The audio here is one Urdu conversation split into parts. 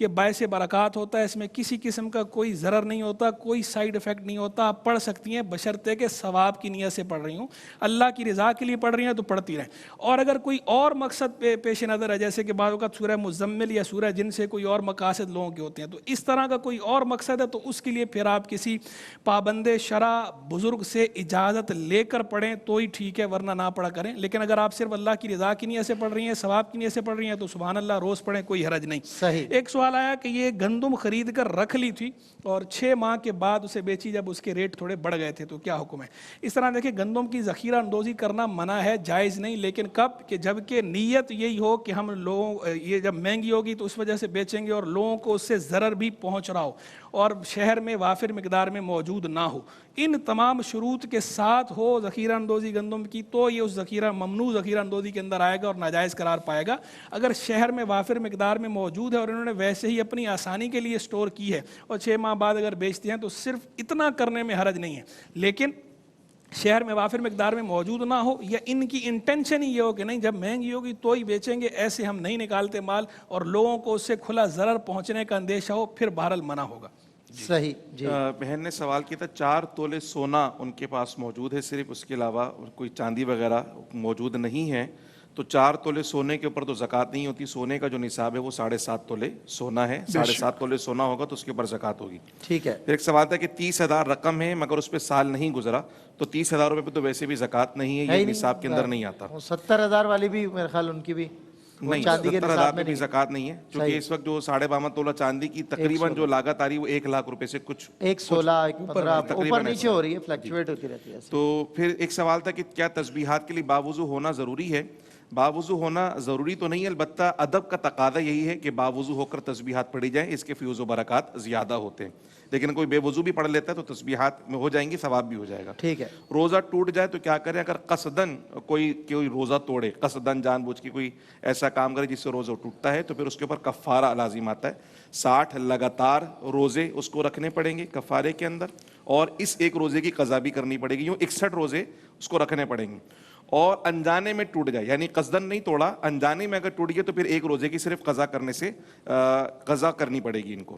یہ باعث برکات ہوتا ہے. اس میں کسی قسم کا کوئی ضرر نہیں ہوتا, کوئی سائیڈ افیکٹ نہیں ہوتا. آپ پڑھ سکتی ہیں بشرطے کہ ثواب کی نیت سے پڑھ رہی ہوں, اللہ کی رضا کے لیے پڑھ رہی ہیں تو پڑھتی رہیں. اور اگر کوئی اور مقصد پیش نظر ہے, جیسے کہ بعض اوقات سورہ مزمل یا سورہ جن سے کوئی اور مقاصد لوگوں کے ہوتے ہیں, تو اس طرح کا کوئی اور مقصد ہے تو اس کے لیے پھر آپ کسی پابند شرع بزرگ سے اجازت لے کر پڑھیں تو ہی ٹھیک ہے, ورنہ نہ پڑھا کریں. لیکن اگر آپ صرف اللہ کی رضا کی نیت سے پڑھ رہی ہیں, ثواب کی نیت سے پڑھ رہی ہیں تو سبحان اللہ روز پڑھیں, کوئی حرج نہیں. صحیح. ایک سوال آیا کہ یہ گندم خرید کر رکھ لی تھی اور 6 ماہ کے بعد اسے بیچی جب اس کے ریٹ تھوڑے بڑھ گئے تھے تو کیا حکم ہے؟ اس طرح دیکھیں گندم کی ذخیرہ اندوزی کرنا منع ہے, جائز نہیں. لیکن کب کہ جب کہ نیت یہی ہو کہ ہم لوگوں یہ جب مہنگی ہوگی تو اس وجہ سے بیچیں گے اور لوگوں کو اس سے ضرر بھی پہنچ رہا ہو اور شہر میں وافر مقدار میں موجود نہ ہو. ان تمام شروط کے ساتھ ہو ذخیرہ اندوزی گندم کی تو یہ اس ممنوع ذخیرہ اندوزی کے اندر آئے گا اور ناجائز قرار پائے گا. اگر شہر میں وافر مقدار میں موجود ہے اور انہوں نے ویسے ہی اپنی آسانی کے لیے اسٹور کی ہے اور 6 ماہ بعد اگر بیچتے ہیں تو صرف اتنا کرنے میں حرج نہیں ہے. لیکن شہر میں وافر مقدار میں موجود نہ ہو یا ان کی انٹینشن ہی یہ ہو کہ نہیں جب مہنگی ہوگی تو ہی بیچیں گے, ایسے ہم نہیں نکالتے مال اور لوگوں کو اس سے کھلا ضرر پہنچنے کا اندیشہ ہو, پھر بہرحال منع ہوگا. صحیح. جی بہن نے سوال کیا تھا 4 تولے سونا ان کے پاس موجود ہے صرف, اس کے علاوہ کوئی چاندی وغیرہ موجود نہیں ہے. تو 4 تولے سونے کے اوپر تو زکوٰۃ نہیں ہوتی. سونے کا جو نصاب ہے وہ 7.5 تولے سونا ہے. 7.5 تولے سونا ہوگا تو اس کے اوپر زکوٰۃ ہوگی. ٹھیک ہے. پھر ایک سوال تھا کہ 30,000 رقم ہے مگر اس پہ سال نہیں گزرا تو 30,000 روپے پہ تو ویسے بھی زکوٰۃ نہیں ہے, یہ نصاب کے اندر نہیں آتا. 70,000 والی بھی میرے خیال ان کی بھی نہیں, 70,000 میں بھی زکوٰۃ نہیں ہے کیونکہ اس وقت جو 12.5 تولہ چاندی کی تقریباً جو لاگت آ رہی ہے وہ 1 لاکھ روپے سے کچھ 16 اوپر نیچے ہو رہی ہے, فلیکچویٹ ہوتی رہتی ہے. تو پھر ایک سوال تھا کہ کیا تسبیحات کے لیے باوضو ہونا ضروری ہے؟ باوضو ہونا ضروری تو نہیں, البتہ ادب کا تقاضا یہی ہے کہ باوضو ہو کر تسبیحات پڑھی جائیں, اس کے فیوز و برکات زیادہ ہوتے ہیں. لیکن کوئی بے وضو بھی پڑھ لیتا ہے تو تسبیحات میں ہو جائیں گی, ثواب بھی ہو جائے گا. ٹھیک ہے. روزہ ٹوٹ جائے تو کیا کریں؟ اگر قصدن کوئی روزہ توڑے, قصدن جان بوجھ کے کوئی ایسا کام کرے جس سے روزہ ٹوٹتا ہے تو پھر اس کے اوپر کفارہ لازم آتا ہے. 60 لگاتار روزے اس کو رکھنے پڑیں گے کفارے کے اندر, اور اس ایک روزے کی قضا بھی کرنی پڑے گی. یوں 61 روزے اس کو رکھنے پڑیں گے. اور انجانے میں ٹوٹ جائے یعنی قصدن نہیں توڑا, انجانے میں اگر ٹوٹ گیا تو پھر ایک روزے کی صرف قضا کرنے سے قضا کرنی پڑے گی ان کو.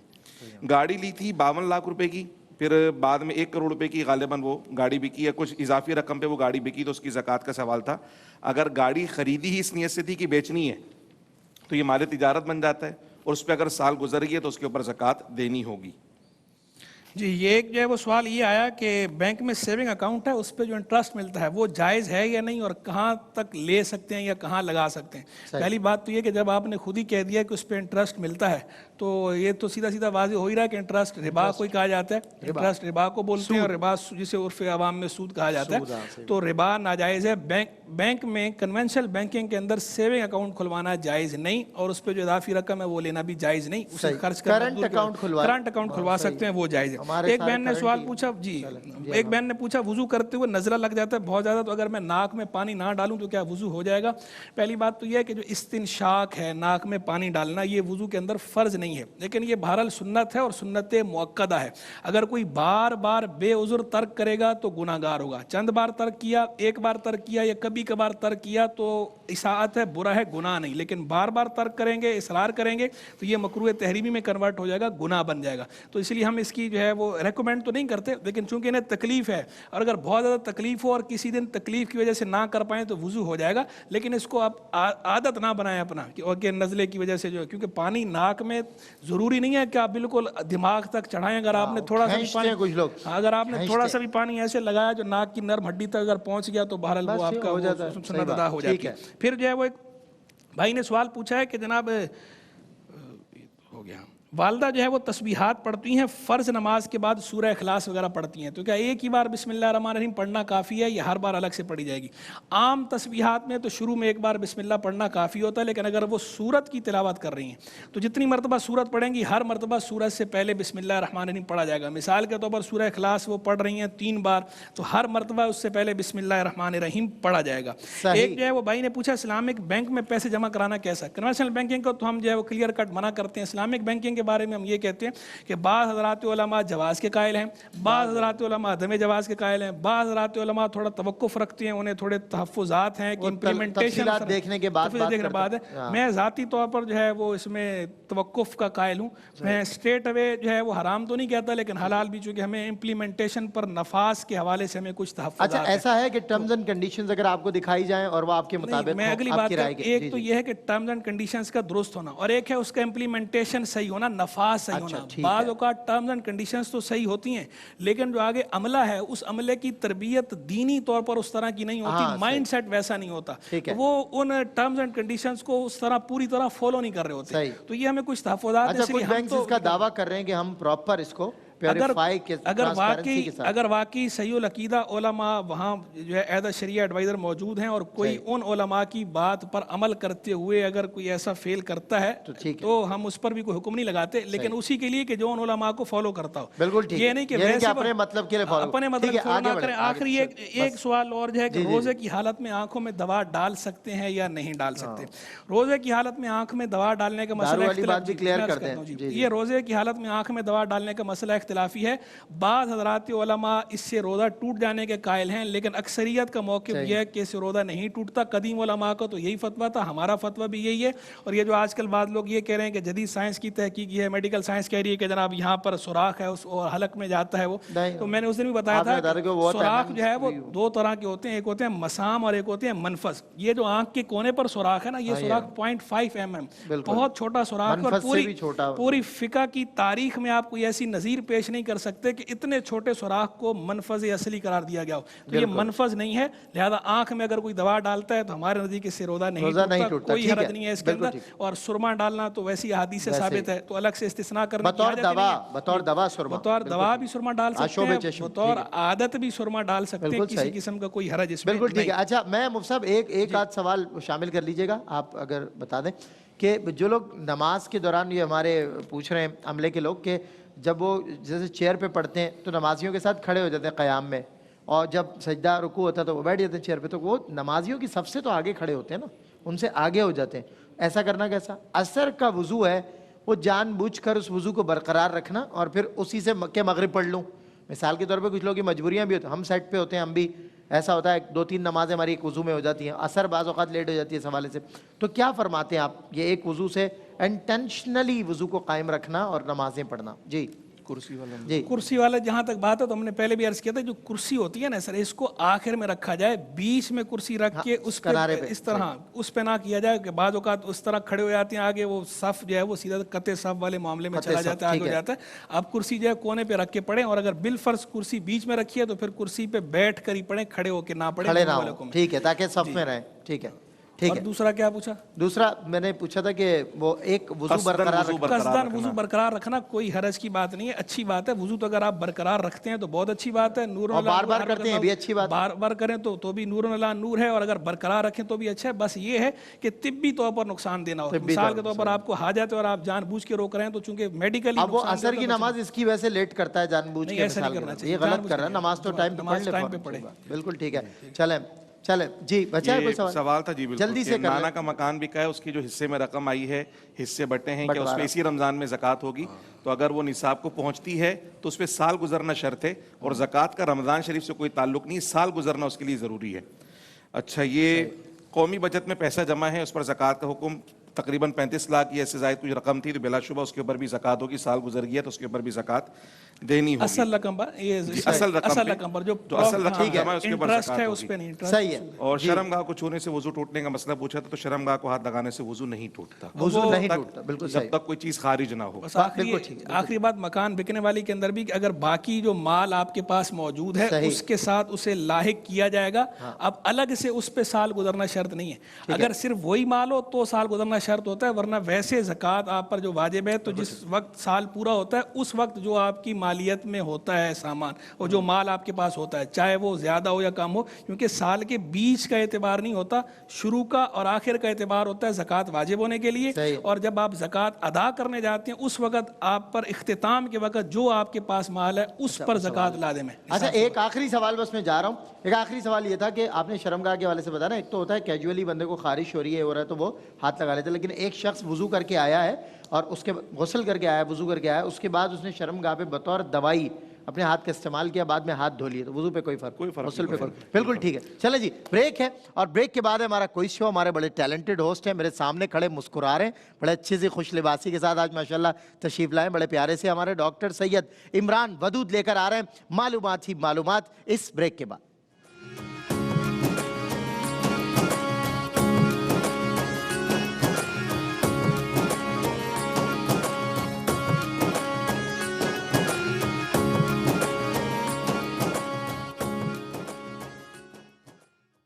گاڑی لی تھی 52 لاکھ روپے کی, پھر بعد میں 1 کروڑ روپے کی غالباً وہ گاڑی بکی یا کچھ اضافی رقم پہ وہ گاڑی بکی تو اس کی زکوٰۃ کا سوال تھا. اگر گاڑی خریدی ہی اس نیت سے تھی کہ بیچنی ہے تو یہ مال تجارت بن جاتا ہے, اور اس پہ اگر سال گزر گیا تو اس کے اوپر زکوٰۃ دینی ہوگی. جی یہ ایک جو ہے وہ سوال یہ آیا کہ بینک میں سیونگ اکاؤنٹ ہے, اس پہ جو انٹرسٹ ملتا ہے وہ جائز ہے یا نہیں, اور کہاں تک لے سکتے ہیں یا کہاں لگا سکتے ہیں. پہلی بات تو یہ کہ جب آپ نے خود ہی کہہ دیا کہ اس پہ انٹرسٹ ملتا ہے تو یہ تو سیدھا سیدھا واضح ہو ہی رہا ہے کہ انٹرسٹ ربا کوئی کہا جاتا ہے. انٹرسٹ ربا کو بولتے ہیں اور ربا جسے عرف عوام میں سود کہا جاتا ہے, تو ربا ناجائز ہے. بینک میں کنونشنل بینکنگ کے اندر سیونگ اکاؤنٹ کھلوانا جائز نہیں, اور اس پہ جو اضافی رقم ہے وہ لینا بھی جائز نہیں. اسے خرچ کرنٹ اکاؤنٹ کھلوا سکتے ہیں, وہ جائز ہے. ایک بہن نے سوال پوچھا, ایک بہن نے پوچھا وضو کرتے ہوئے نزلہ لگ جاتا ہے بہت زیادہ, تو اگر میں ناک میں پانی نہ ڈالوں تو کیا وضو ہو جائے گا؟ پہلی بات تو یہ ہے کہ جو استنشاق ہے ناک میں پانی ڈالنا یہ وضو کے اندر فرض نہیں ہے, لیکن یہ بہرحال سنت ہے اور سنت مؤکدہ ہے. اگر کوئی بار بار بے عذر ترک کرے گا تو گناہ گار ہوگا. چند بار ترک کیا, ایک بار ترک کیا یا کبھی کبھار ترک کیا تو اساءت ہے, برا ہے, گناہ نہیں. لیکن بار بار ترک کریں گے, اصرار کریں گے تو یہ مکروہ تحریمی میں کنورٹ ہو جائے گا, گناہ بن جائے گا. تو اس لیے ہم اس کی جو ہے وہ ریکمینڈ تو نہیں کرتے, لیکن چونکہ انہیں تکلیف ہے اور اگر بہت زیادہ تکلیف ہو اور کسی دن تکلیف کی وجہ سے نہ کر پائیں تو وضو ہو جائے گا. لیکن اس کو آپ عادت نہ بنائیں اپنا کہ نزلے کی وجہ سے جو ہے, کیونکہ پانی ناک میں ضروری نہیں ہے کہ آپ بالکل دماغ تک چڑھائیں. اگر آپ نے تھوڑا سا بھی پانی, اگر آپ نے تھوڑا سا بھی پانی ایسے لگایا جو ناک کی نرم ہڈی تک اگر پہنچ گیا تو بہرحال وہ آپ کا سنت ادا ہو جاتی ہے. پھر جو ہے وہ ایک بھائی نے سوال پوچھا ہے کہ جناب ہو گیا والدہ جو ہے وہ تسبیحات پڑھتی ہیں فرض نماز کے بعد سورہ اخلاص وغیرہ پڑھتی ہیں, تو کیا ایک ہی بار بسم اللہ الرحمن الرحیم پڑھنا کافی ہے یا ہر بار الگ سے پڑھی جائے گی؟ عام تسبیحات میں تو شروع میں ایک بار بسم اللہ پڑھنا کافی ہوتا ہے, لیکن اگر وہ سورت کی تلاوت کر رہی ہیں تو جتنی مرتبہ سورت پڑھیں گی ہر مرتبہ سورت سے پہلے بسم اللہ الرحمن الرحیم پڑھا جائے گا. مثال کے طور پر سورہ اخلاص وہ پڑھ رہی ہیں 3 بار تو ہر مرتبہ اس سے پہلے بسم اللہ الرحمن الرحیم پڑھا جائے گا. ایک جو ہے وہ بھائی نے پوچھا اسلامک بینک میں پیسے جمع کرانا کیسا؟ کنونشنل بینکنگ کو تو ہم جو ہے وہ کلیئر کٹ منع کرتے ہیں. اسلامک بینکنگ کے کے بارے میں ہم یہ کہتے ہیں کہ بعض حضرات علماء جواز کے قائل ہیں, بعض حضرات علماء عدم جواز کے قائل ہیں, بعض حضرات علماء تھوڑا توقف رکھتے ہیں, انہیں تھوڑے تحفظات ہیں کہ امپلیمنٹیشن دیکھنے کے بعد ہے. میں ذاتی طور پر جو ہے وہ اس میں توقف کا قائل ہوں. میں اسٹریٹ اوے جو ہے وہ حرام تو نہیں کہتا, لیکن حلال بھی, چونکہ ہمیں امپلیمنٹیشن پر نفاذ کے حوالے سے ہمیں کچھ تحفظات. اچھا ایسا ہے کہ ٹرمز اینڈ کنڈیشنز اگر آپ کو دکھائی جائیں اور وہ آپ کے مطابق میں اگلی بات ایک تو یہ ہے کہ ٹرمز اینڈ کنڈیشنز کا درست ہونا, اور ایک ہے اس کا امپلیمنٹیشن صحیح ہونا, نفاذ صحیح ہونا. بعض اوقات ٹرمز اینڈ کنڈیشنز تو صحیح ہوتی ہیں, لیکن جو آگے عملہ ہے اس عملے کی تربیت دینی طور پر اس طرح کی نہیں ہوتی, مائنڈ سیٹ ویسا نہیں ہوتا, وہ ان ٹرمز اینڈ کنڈیشنز کو اس طرح پوری طرح فالو نہیں کر رہے ہوتے. تو یہ ہمیں کچھ تحفظات ہیں. کچھ بینکس اس کا دعویٰ کر رہے ہیں کہ ہم پراپر اس کو اگر واقعی صحیح العقیدہ علماء وہاں جو ہے ایز اے شریعہ ایڈوائزر موجود ہیں, اور کوئی ان علماء کی بات پر عمل کرتے ہوئے اگر کوئی ایسا فیل کرتا ہے تو ہم اس پر بھی کوئی حکم نہیں لگاتے, لیکن اسی کے لیے کہ جو ان علماء کو فالو کرتا ہو. بالکل ٹھیک, یہ نہیں کہ اپنے مطلب کے لیے فالو, اپنے مطلب فالو نہ کریں. آخری ایک سوال اور جو ہے کہ روزے کی حالت میں آنکھوں میں دوا ڈال سکتے ہیں یا نہیں ڈال سکتے. روزے کی حالت میں آنکھ میں دوا ڈالنے کا مسئلہ یہ روزے کی حالت میں آنکھ میں دوا ڈالنے کا مسئلہ اختلافی ہے. بعض حضرات علماء اس سے روزہ ٹوٹ جانے کے قائل ہیں, لیکن اکثریت کا موقف یہ ہے کہ اس سے روزہ نہیں ٹوٹتا. قدیم علماء کا تو یہی فتویٰ تھا, ہمارا فتویٰ بھی یہی ہے. اور یہ جو آج کل بعض لوگ یہ کہہ رہے ہیں کہ جدید سائنس کی تحقیق یہ ہے, میڈیکل سائنس کہہ رہی ہے کہ جناب یہاں پر سوراخ ہے اور حلق میں جاتا ہے وہ, تو میں نے اس دن بھی بتایا تھا سوراخ جو ہے وہ دو طرح کے ہوتے ہیں, ایک ہوتے ہیں مسام اور ایک ہوتے ہیں منفذ. یہ جو آنکھ کے کونے پر سوراخ ہے نا, یہ سوراخ 0.5 mm, بہت چھوٹا سوراخ, اور پوری فقہ کی تاریخ میں آپ کوئی ایسی نظیر پیش نہیں کر سکتے کہ اتنے چھوٹے سوراخ کو منفذ اصلی قرار دیا گیا ہو. تو یہ منفذ نہیں ہے, لہذا آنکھ میں اگر کوئی دوا ڈالتا ہے تو ہمارے نزدیک اس سے روزہ نہیں ٹوٹتا, کوئی حرج نہیں ہے اس کے اندر. اور سرما ڈالنا تو ویسی احادیث سے ثابت ہے, تو الگ سے استثناء کرنے کی حاجت نہیں ہے. بطور دوا بھی سرما ڈال سکتے ہیں, بطور عادت بھی سرما ڈال سکتے ہیں, کسی قسم کا کوئی حرج اس میں بالکل ٹھیک ہے. اچھا میں مفتی صاحب ایک آدھ سوال شامل کر لیجئے گا, آپ اگر بتا دیں کہ جو لوگ نماز کے دوران, یہ ہمارے پوچھ رہے ہیں عملے کے لوگ, کہ جب وہ جیسے چیئر پہ پڑھتے ہیں تو نمازیوں کے ساتھ کھڑے ہو جاتے ہیں قیام میں, اور جب سجدہ رکوع ہوتا ہے تو وہ بیٹھ جاتے ہیں چیئر پہ, تو وہ نمازیوں کی صف سے تو آگے کھڑے ہوتے ہیں نا, ان سے آگے ہو جاتے ہیں. ایسا کرنا کیسا؟ عصر کا وضو ہے, وہ جان بوجھ کر اس وضو کو برقرار رکھنا اور پھر اسی سے کہ مغرب پڑھ لوں. مثال کے طور پہ کچھ لوگ کی مجبوریاں بھی ہوتی ہیں, ہم سیٹ پہ ہوتے ہیں, ہم بھی ایسا ہوتا ہے 2-3 نمازیں ہماری ایک وضو میں ہو جاتی ہیں, عصر بعض اوقات لیٹ ہو جاتی ہے اس حوالے سے. تو کیا فرماتے ہیں آپ, یہ ایک وضو سے انٹینشنلی وضو کو قائم رکھنا اور نمازیں پڑھنا؟ جی کرسی والا جہاں تک بات ہے تو ہم نے پہلے بھی عرض کیا تھا, جو کرسی ہوتی ہے نا سر, اس کو آخر میں رکھا جائے, بیچ میں کرسی رکھ کے اس پہ اس طرح اس پہ نہ کیا جائے, کہ بعض اوقات اس طرح کھڑے ہو جاتے ہیں آگے, وہ صف جو ہے وہ سیدھا قطع صف والے معاملے میں چلا جاتا ہے, آگے ہو جاتا ہے. آپ کرسی جو ہے کونے پہ رکھ کے پڑھیں, اور اگر بالفرض کرسی بیچ میں رکھی ہے تو پھر کرسی پہ بیٹھ کر ہی پڑھیں, کھڑے ہو کے نہ پڑھیں. ٹھیک ہے, تاکہ صف میں رہیں. ٹھیک ہے. اور دوسرا کیا پوچھا؟ دوسرا میں نے پوچھا تھا کہ وہ ایک وضو برقرار رکھنا کوئی حرج کی بات نہیں ہے, اچھی بات ہے. وضو تو اگر آپ برقرار رکھتے ہیں تو بہت اچھی بات ہے, نور بار بار کرتے ہیں بھی اچھی بات, بار بار کریں تو بھی نور اللہ نور ہے, اور اگر برقرار رکھیں تو بھی اچھا ہے. بس یہ ہے کہ طبی طور پر نقصان دینا ہو, مثال کے طور پر آپ کو حاجت ہے اور آپ جان بوجھ کے روک رہے ہیں, تو چونکہ میڈیکلی اب وہ عصر کی نماز اس کی وجہ سے لیٹ کرتا ہے جان بوجھ کے, یہ غلط کر رہا ہے. نماز تو ٹائم پہ پڑھے. بالکل ٹھیک ہے. چلیں جی, بچہ ہے کوئی سوال تھا؟ جی بالکل. جلدی سے نانا کا مکان بکا ہے, اس کی جو حصے میں رقم آئی ہے, حصے بٹے ہیں, کہ اس پہ اسی رمضان میں زکوٰۃ ہوگی, تو اگر وہ نصاب کو پہنچتی ہے تو اس پہ سال گزرنا شرط ہے, اور زکوٰۃ کا رمضان شریف سے کوئی تعلق نہیں, سال گزرنا اس کے لیے ضروری ہے. اچھا, یہ قومی بجٹ میں پیسہ جمع ہے, اس پر زکوٰۃ کا حکم تقریباً 35 لاکھ یا اس سے زائد کچھ رقم تھی, تو بلا شبہ اس کے اوپر بھی زکوٰۃ ہوگی. سال گزر گیا تو اس کے اوپر بھی زکوٰۃ دینی ہوگی. اصل رقم پر, جو اصل رقم جمع ہے اس کے اوپر زکوٰۃ ہوگی. صحیح ہے. اور شرمگاہ کو چھونے سے وضو ٹوٹنے کا مسئلہ پوچھا تھا, تو شرمگاہ کو ہاتھ لگانے سے وضو نہیں ٹوٹتا, بالکل جب تک کوئی چیز خارج نہ ہو. آخری بات مکان بکنے والی کے اندر بھی, اگر باقی جو مال آپ کے پاس موجود ہے اس کے ساتھ اسے لاحق کیا جائے گا. اب الگ سے اس پہ سال گزرنا شرط نہیں ہے, اگر صرف وہی مال ہو تو سال گزرنا شرط ہوتا ہے, ورنہ ویسے زکوٰۃ آپ پر جو واجب ہے تو جس وقت سال پورا ہوتا ہے اس وقت جو آپ کی مالیت میں ہوتا ہے سامان, اور جو مال آپ کے پاس ہوتا ہے, چاہے وہ زیادہ ہو یا کم ہو, کیونکہ سال کے بیچ کا اعتبار نہیں ہوتا, شروع کا اور آخر کا اعتبار ہوتا ہے زکوٰۃ واجب ہونے کے لیے. اور جب آپ زکوٰۃ ادا کرنے جاتے ہیں اس وقت آپ پر اختتام کے وقت جو آپ کے پاس مال ہے اس پر زکوٰۃ لازم ہے. اچھا, ایک آخری سوال بس میں جا رہا ہوں. ایک آخری سوال یہ تھا کہ آپ نے شرمگاہ کے حوالے سے بتایا نا, ایک تو ہوتا ہے کیجولی بندے کو خارش ہو رہی ہے تو وہ ہاتھ لگا لیتے, لیکن ایک شخص وضو کر کے آیا ہے اور اس کے غسل کر کے آیا ہے, وضو کر کے آیا ہے, اس کے بعد اس نے شرمگاہ پہ بطور دوائی اپنے ہاتھ کا استعمال کیا, بعد میں ہاتھ دھو لیے, تو وضو پہ کوئی فرق غسل پہ بالکل ٹھیک ہے. چلے جی بریک ہے, اور بریک کے بعد ہمارا کوئی شو. ہمارے بڑے ٹیلنٹڈ ہوسٹ ہیں میرے سامنے کھڑے مسکرا رہے ہیں بڑے اچھی سی خوش لباسی کے ساتھ آج ماشاءاللہ تشریف لائیں, بڑے پیارے سے ہمارے ڈاکٹر سید عمران ودود لے کر آ رہے ہیں معلومات ہی معلومات اس بریک کے بعد.